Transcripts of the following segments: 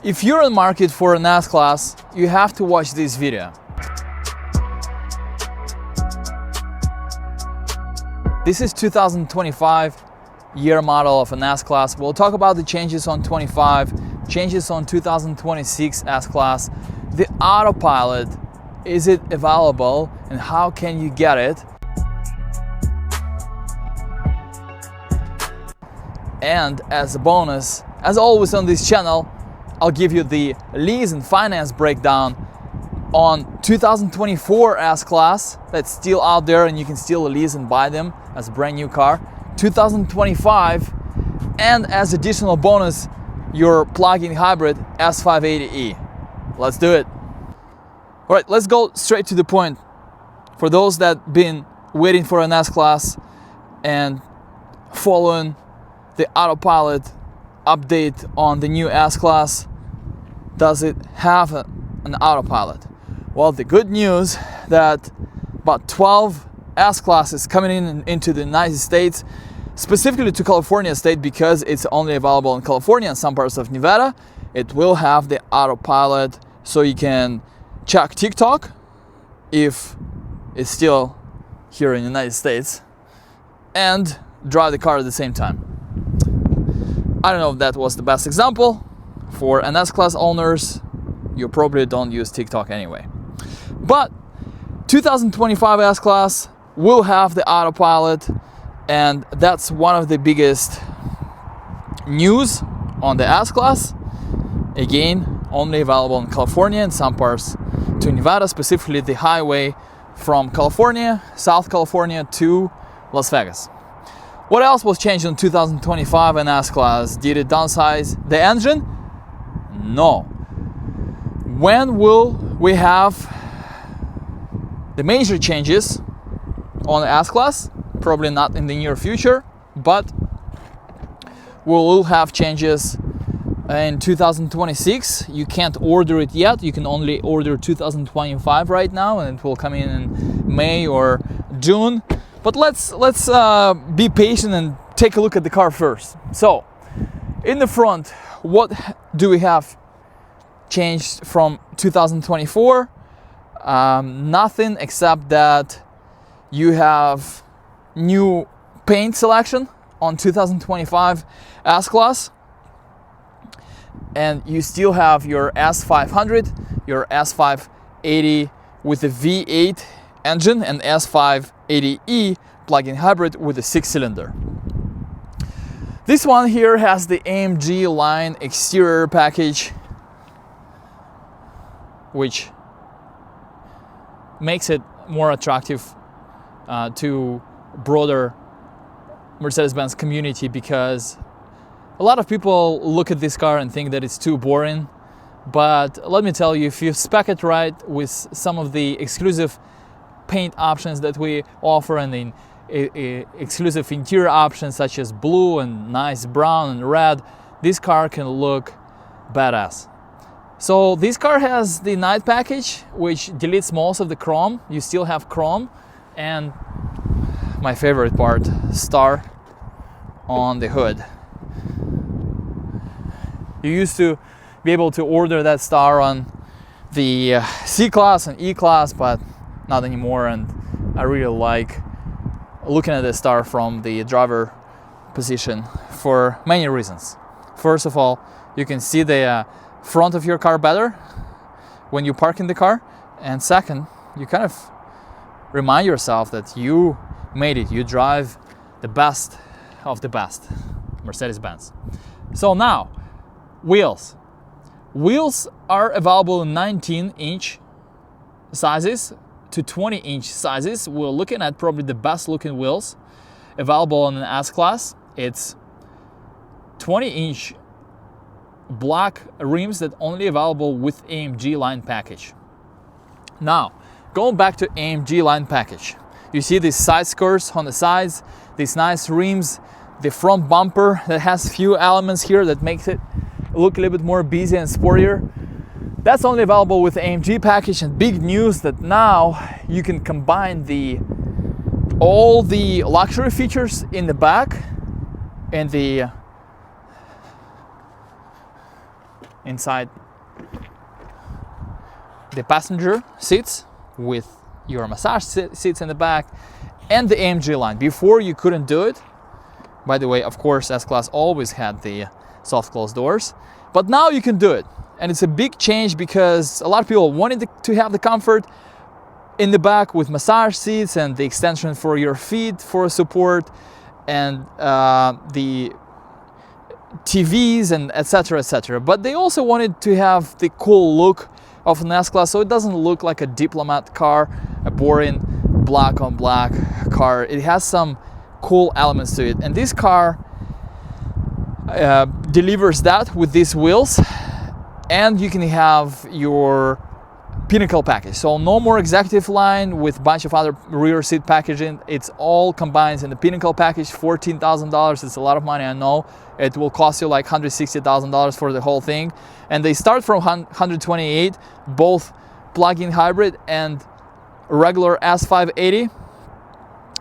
If you're in the market for an S-Class, you have to watch this video. This is 2025 year model of an S-Class. We'll talk about the changes on 25, changes on 2026 S-Class, the Autopilot, is it available and how can you get it? And as a bonus, as always on this channel, I'll give you the lease and finance breakdown on 2024 S-Class that's still out there and you can still lease and buy them as a brand new car. 2025, and as additional bonus, your plug-in hybrid S580e. Let's do it. All right, let's go straight to the point. For those that been waiting for an S-Class and following the Autopilot update on the new S-Class, does it have an Autopilot? Well, the good news that about 12 S-Classes coming into the United States, specifically to California state, because it's only available in California and some parts of Nevada. It will have the Autopilot, so you can check TikTok if it's still here in the United States and drive the car at the same time. I don't know if that was the best example. For an S-Class owners, you probably don't use TikTok anyway. But 2025 S-Class will have the Autopilot, and that's one of the biggest news on the S-Class. Again, only available in California and some parts to Nevada, specifically the highway from California, South California to Las Vegas. What else was changed in 2025 in S-Class? Did it downsize the engine? No. When will we have the major changes on the S-Class? Probably not in the near future, but we will have changes in 2026. You can't order it yet. You can only order 2025 right now, and it will come in May or June. But let's be patient and take a look at the car first. So, in the front, what do we have changed from 2024? Nothing except that you have new paint selection on 2025 S-Class, and you still have your S500, your S580 with a V8 engine, and S580e plug-in hybrid with a 6-cylinder. This one here has the AMG line exterior package, which makes it more attractive to broader Mercedes-Benz community, because a lot of people look at this car and think that it's too boring. But let me tell you, if you spec it right with some of the exclusive paint options that we offer and the exclusive interior options such as blue and nice brown and red, this car can look badass. So this car has the night package, which deletes most of the chrome. You still have chrome, and my favorite part, star on the hood. You used to be able to order that star on the C-Class and E-Class, but not anymore, and I really like looking at the star from the driver position for many reasons. First of all, you can see the front of your car better when you park in the car, and second, you kind of remind yourself that you made it. You drive the best of the best Mercedes-Benz. So now, wheels. Wheels are available in 19-inch sizes to 20-inch sizes. We're looking at probably the best looking wheels available on an S-Class. It's 20-inch black rims that only available with AMG line package. Now, going back to AMG line package, you see these side skirts on the sides, these nice rims, the front bumper that has few elements here that makes it look a little bit more busy and sportier. That's only available with the AMG package, and big news that now you can combine all the luxury features in the back and the inside the passenger seats with your massage seats in the back and the AMG line. Before you couldn't do it. By the way, of course, S-Class always had the soft close doors, but now you can do it. And it's a big change because a lot of people wanted to have the comfort in the back with massage seats and the extension for your feet for support, and the TVs and etc, etc. But they also wanted to have the cool look of an S-Class, so it doesn't look like a diplomat car, a boring black on black car. It has some cool elements to it, and this car delivers that with these wheels, and you can have your pinnacle package. So no more executive line with a bunch of other rear seat packaging. It's all combined in the pinnacle package. $14,000. It's a lot of money, I know. It will cost you like $160,000 for the whole thing, and they start from 128, both plug-in hybrid and regular S580.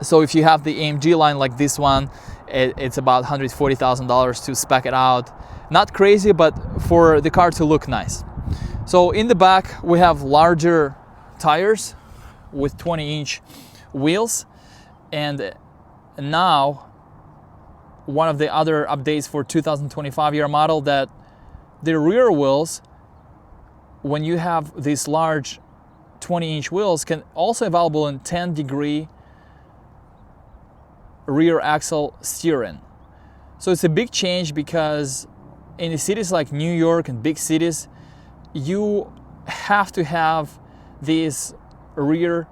So if you have the AMG line like this one, it's about $140,000 to spec it out. Not crazy, but for the car to look nice. So in the back we have larger tires with 20-inch wheels, and now one of the other updates for 2025 year model, that the rear wheels, when you have these large 20-inch wheels, can also available in 10-degree rear axle steering. So it's a big change because in the cities like New York and big cities, you have to have this rear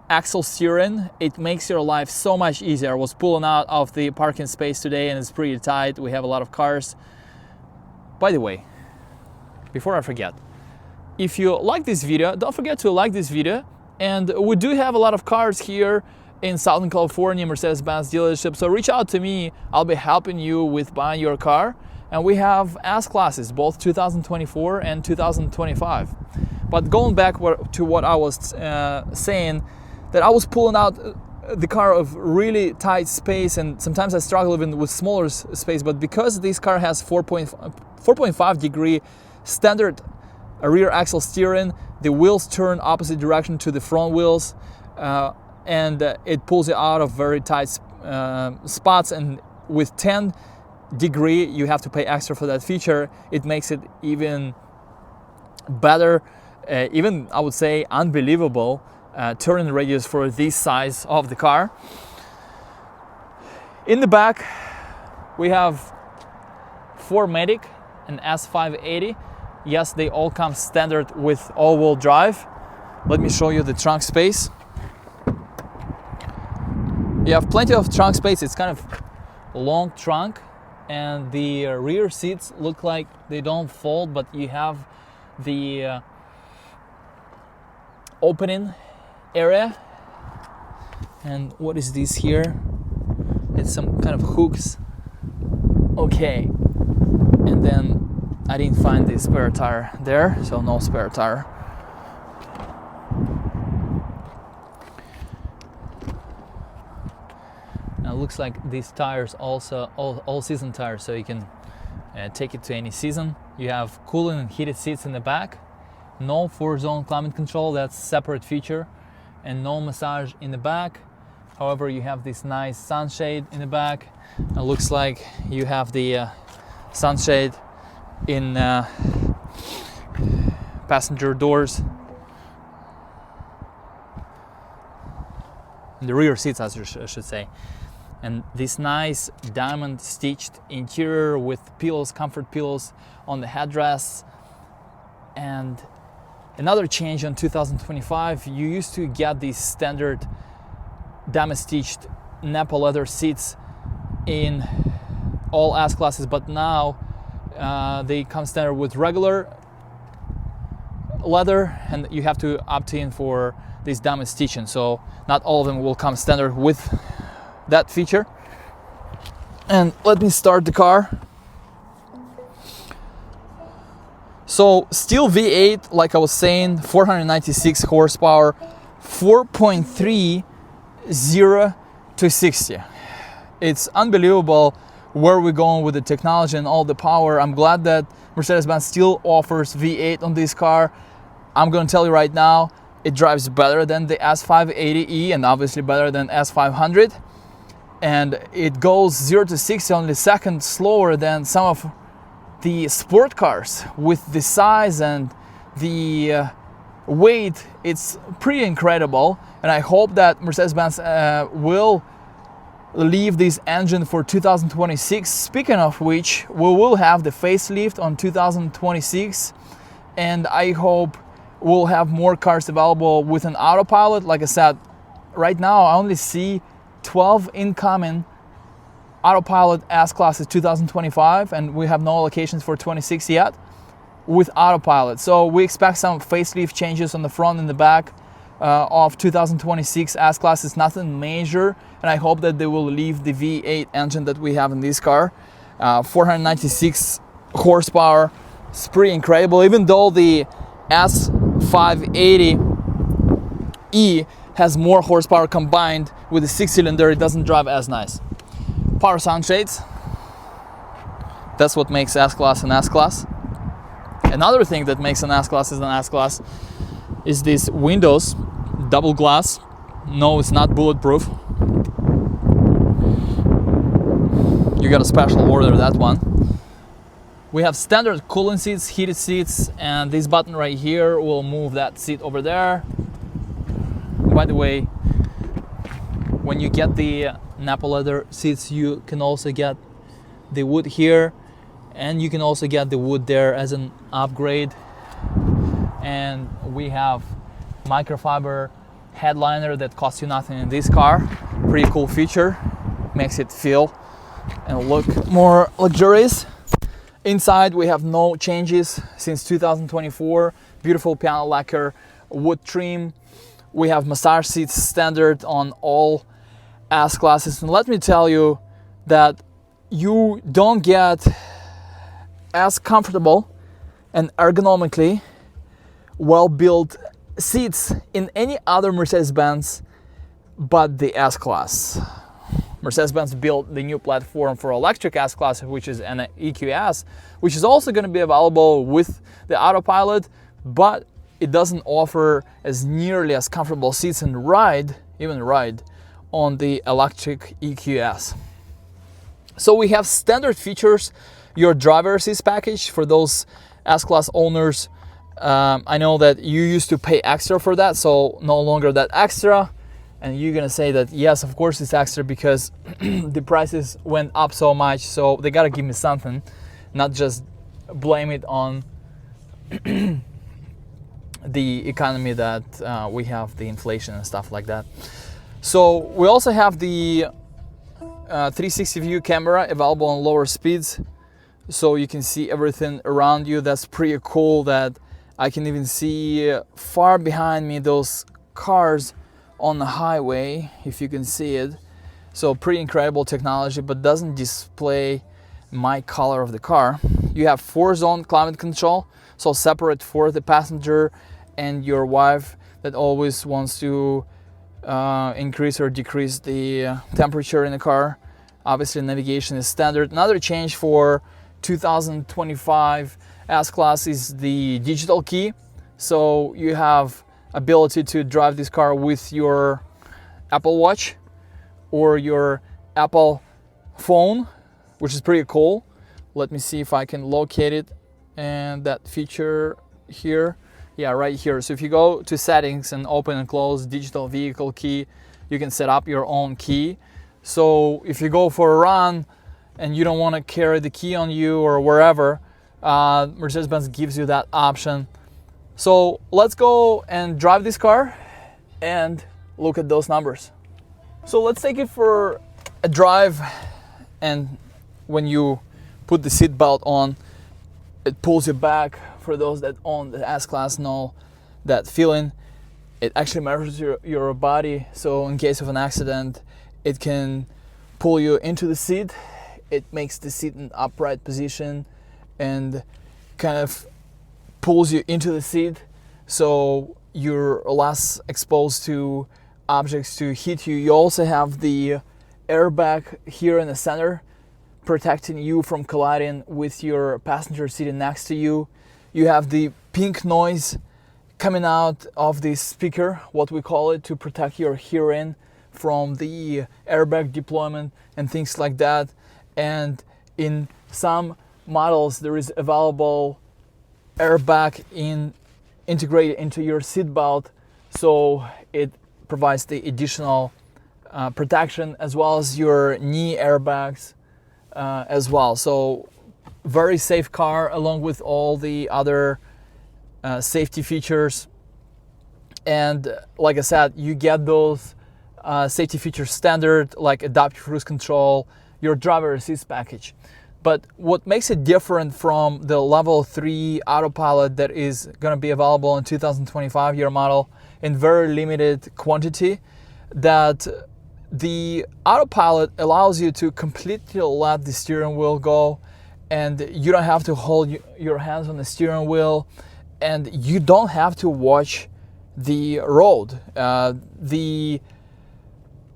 axle steering. It makes your life so much easier. I was pulling out of the parking space today and it's pretty tight. We have a lot of cars. By the way, before I forget, if you like this video, don't forget to like this video. And we do have a lot of cars here in Southern California, Mercedes-Benz dealership. So reach out to me. I'll be helping you with buying your car. And we have S-Classes, both 2024 and 2025. But going back to what I was saying, that I was pulling out the car of really tight space, and sometimes I struggle even with smaller space. But because this car has 4.5 degree standard rear axle steering, the wheels turn opposite direction to the front wheels, and it pulls it out of very tight spots. And with 10 degree, you have to pay extra for that feature. It makes it even better, even I would say unbelievable turning radius for this size of the car. In the back we have 4MATIC and S580. Yes, they all come standard with all-wheel drive. Let me show you the trunk space. You have plenty of trunk space. It's kind of long trunk, and the rear seats look like they don't fold, but you have the opening area. And what is this here? It's some kind of hooks. Okay, and then I didn't find the spare tire there, so no spare tire. Now it looks like these tires also all season tires, so you can take it to any season. You have cooling and heated seats in the back. No 4-zone climate control, that's a separate feature, and no massage in the back. However, you have this nice sunshade in the back. It looks like you have the sunshade in passenger doors. The rear seats, I should say. And this nice diamond stitched interior with pillows, comfort pillows on the headrests. And another change on 2025, you used to get these standard diamond stitched Napa leather seats in all S-Classes, but now they come standard with regular leather, and you have to opt in for this diamond stitching. So not all of them will come standard with that feature. And let me start the car. So still V8, like I was saying, 496 horsepower, 4.3 0 to 60. It's unbelievable where we're going with the technology and all the power. I'm glad that Mercedes-Benz still offers V8 on this car. I'm going to tell you right now, it drives better than the S580e and obviously better than S500. And it goes 0 to 60 only a second slower than some of the sport cars. With the size and the weight, it's pretty incredible. And I hope that Mercedes-Benz will leave this engine for 2026. Speaking of which, we will have the facelift on 2026, and I hope we'll have more cars available with an autopilot. Like I said, right now I only see 12 incoming autopilot S-Classes 2025, and we have no allocations for 26 yet with autopilot. So we expect some facelift changes on the front and the back of 2026 S-Class. Is nothing major, and I hope that they will leave the V8 engine that we have in this car. 496 horsepower. It's pretty incredible. Even though the S580e has more horsepower combined with the 6-cylinder, it doesn't drive as nice. Power sunshades. That's what makes S-Class an S-Class. Another thing that makes an S-Class is an S-Class is these windows, double glass. No, it's not bulletproof. You got a special order, that one. We have standard cooling seats, heated seats, and this button right here will move that seat over there. By the way, when you get the Nappa leather seats, you can also get the wood here, and you can also get the wood there as an upgrade. And we have microfiber headliner that costs you nothing in this car. Pretty cool feature, makes it feel and look more luxurious. Inside we have no changes since 2024. Beautiful piano lacquer wood trim. We have massage seats standard on all S-Classes, and let me tell you that you don't get as comfortable and ergonomically well-built seats in any other Mercedes-Benz but the S-Class. Mercedes-Benz built the new platform for electric S-Class, which is an EQS, which is also going to be available with the Autopilot, but it doesn't offer as nearly as comfortable seats and even ride on the electric EQS. So we have standard features, your driver assist package for those S-Class owners. I know that you used to pay extra for that, so no longer that extra. And you're gonna say that yes, of course it's extra because the prices went up so much, so they gotta give me something, not just blame it on the economy that we have, the inflation and stuff like that. So we also have the 360 view camera available on lower speeds, so you can see everything around you. That's pretty cool that I can even see far behind me those cars on the highway, if you can see it. So pretty incredible technology, but doesn't display my color of the car. You have 4-zone climate control, so separate for the passenger and your wife that always wants to increase or decrease the temperature in the car. Obviously navigation is standard. Another change for 2025 S-Class is the digital key. So you have ability to drive this car with your Apple Watch or your Apple phone, which is pretty cool. Let me see if I can locate it, and that feature here, yeah, right here. So if you go to settings and open and close digital vehicle key, you can set up your own key. So if you go for a run and you don't want to carry the key on you or wherever, Mercedes-Benz gives you that option. So let's go and drive this car and look at those numbers. So let's take it for a drive, and when you put the seat belt on, it pulls you back. For those that own the S-Class know that feeling. It actually measures your body, so in case of an accident, it can pull you into the seat. It makes the seat in upright position and kind of pulls you into the seat, so you're less exposed to objects to hit you. You also have the airbag here in the center, protecting you from colliding with your passenger sitting next to you. You have the pink noise coming out of the speaker, what we call it, to protect your hearing from the airbag deployment and things like that. And in some models there is available airbag integrated into your seat belt, so it provides the additional protection, as well as your knee airbags as well. So very safe car, along with all the other safety features. And like I said, you get those safety features standard, like adaptive cruise control, your driver assist package. But what makes it different from the level 3 Autopilot that is going to be available in 2025 year model in very limited quantity, that the Autopilot allows you to completely let the steering wheel go, and you don't have to hold your hands on the steering wheel, and you don't have to watch the road. The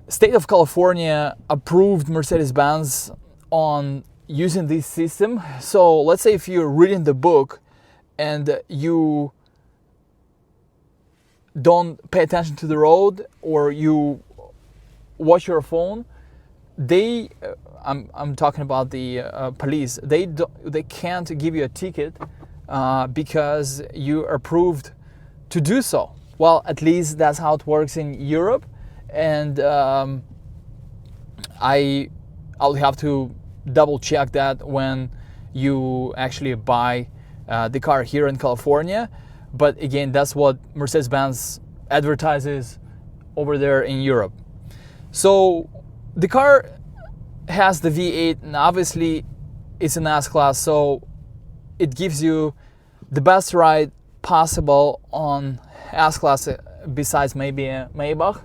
state of California approved Mercedes-Benz on using this system. So let's say if you're reading the book and you don't pay attention to the road, or you watch your phone, they I'm talking about the police, they can't give you a ticket because you are approved to do so. Well, at least that's how it works in Europe, and I'll have to double check that when you actually buy the car here in California. But again, that's what Mercedes-Benz advertises over there in Europe. So the car has the V8, and obviously it's an S-Class, so it gives you the best ride possible on S-Class, besides maybe a Maybach.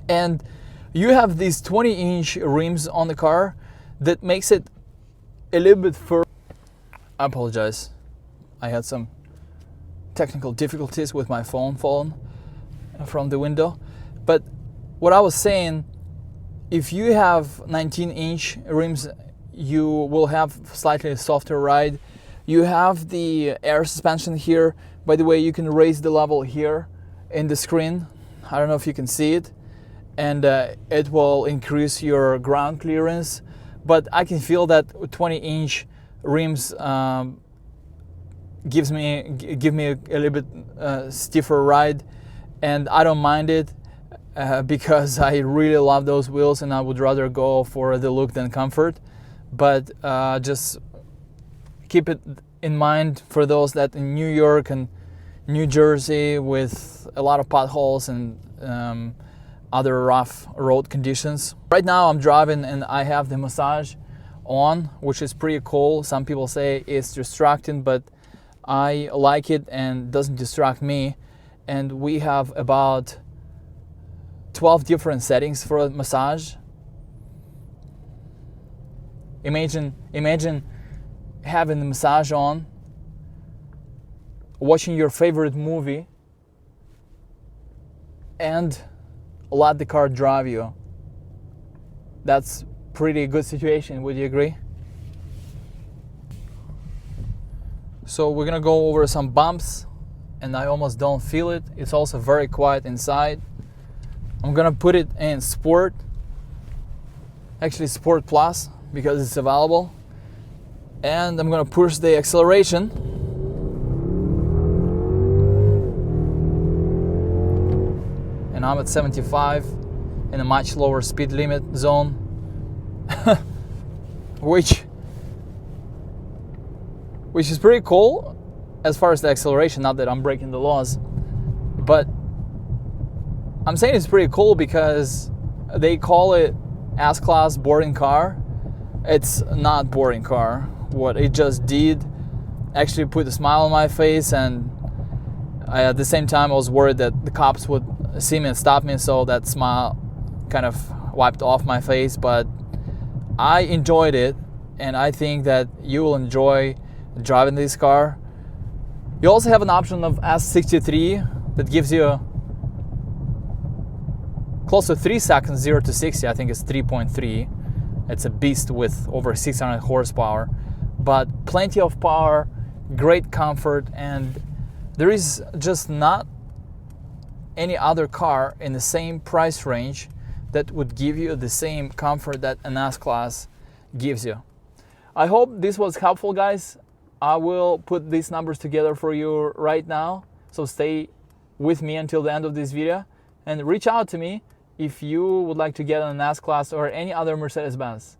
And you have these 20-inch rims on the car that makes it a little bit further. I apologize, I had some technical difficulties with my phone falling from the window. But what I was saying, if you have 19-inch rims, you will have slightly softer ride. You have the air suspension here. By the way, you can raise the level here in the screen. I don't know if you can see it. And it will increase your ground clearance. But I can feel that 20-inch rims give me a little bit stiffer ride, and I don't mind it because I really love those wheels, and I would rather go for the look than comfort. But just keep it in mind for those that in New York and New Jersey, with a lot of potholes and other rough road conditions. Right now I'm driving and I have the massage on, which is pretty cool. Some people say it's distracting, but I like it and doesn't distract me. And we have about 12 different settings for a massage. Imagine having the massage on, watching your favorite movie, and let the car drive you. That's pretty good situation, would you agree? So we're gonna go over some bumps, and I almost don't feel it. It's also very quiet inside. I'm gonna put it in Sport, actually Sport Plus, because it's available. And I'm gonna push the acceleration. And I'm at 75 in a much lower speed limit zone, which is pretty cool as far as the acceleration. Not that I'm breaking the laws, but I'm saying it's pretty cool because they call it S-Class boring car. It's not boring car. What it just did actually put a smile on my face, and at the same time I was worried that the cops would see me and stop me, so that smile kind of wiped off my face. But I enjoyed it, and I think that you will enjoy driving this car. You also have an option of S63 that gives you close to 3 seconds, 0 to 60. I think it's 3.3. It's a beast with over 600 horsepower, but plenty of power, great comfort, and there is just not any other car in the same price range that would give you the same comfort that an S-Class gives you. I hope this was helpful, guys. I will put these numbers together for you right now, so stay with me until the end of this video and reach out to me if you would like to get an S-Class or any other Mercedes-Benz.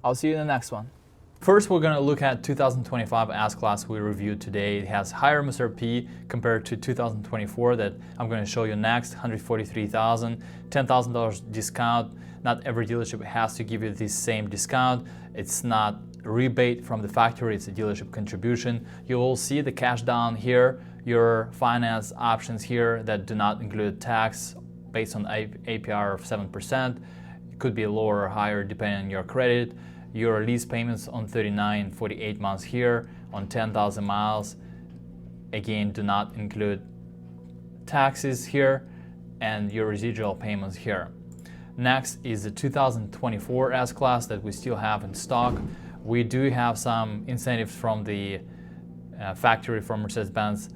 I'll see you in the next one. First, we're going to look at 2025 S-Class we reviewed today. It has higher MSRP compared to 2024 that I'm going to show you next, $143,000, $10,000 discount. Not every dealership has to give you this same discount. It's not a rebate from the factory, it's a dealership contribution. You will see the cash down here, your finance options here that do not include tax based on APR of 7%. It could be lower or higher depending on your credit. Your lease payments on 39, 48 months here on 10,000 miles, again, do not include taxes here, and your residual payments here. Next is the 2024 S-Class that we still have in stock. We do have some incentives from the factory from Mercedes-Benz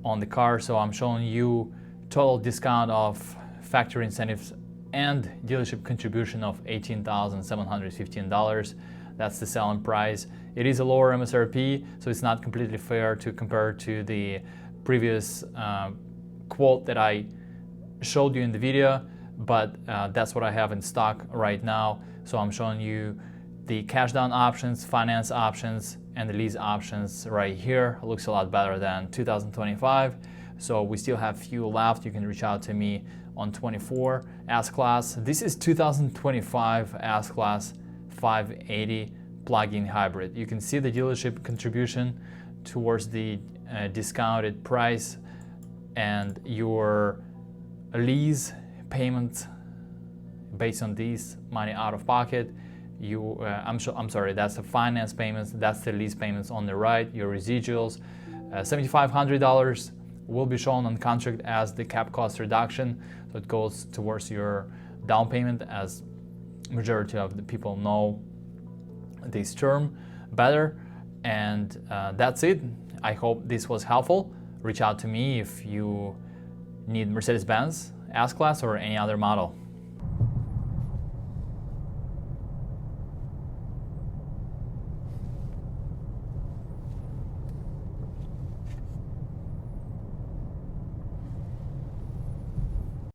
on the car, so I'm showing you total discount of factory incentives and dealership contribution of $18,715. That's the selling price. It is a lower MSRP, so it's not completely fair to compare to the previous quote that I showed you in the video, but that's what I have in stock right now. So I'm showing you the cash down options, finance options, and the lease options right here. It looks a lot better than 2025. So we still have few left. You can reach out to me on 24 S-Class. This is 2025 S-Class 580 plug-in hybrid. You can see the dealership contribution towards the discounted price and your lease payment based on these money out of pocket. I'm sorry, that's the finance payments, that's the lease payments on the right, your residuals. $7,500 will be shown on contract as the cap cost reduction, so it goes towards your down payment, as majority of the people know this term better. And that's it. I hope this was helpful. Reach out to me if you need Mercedes-Benz S-Class or any other model.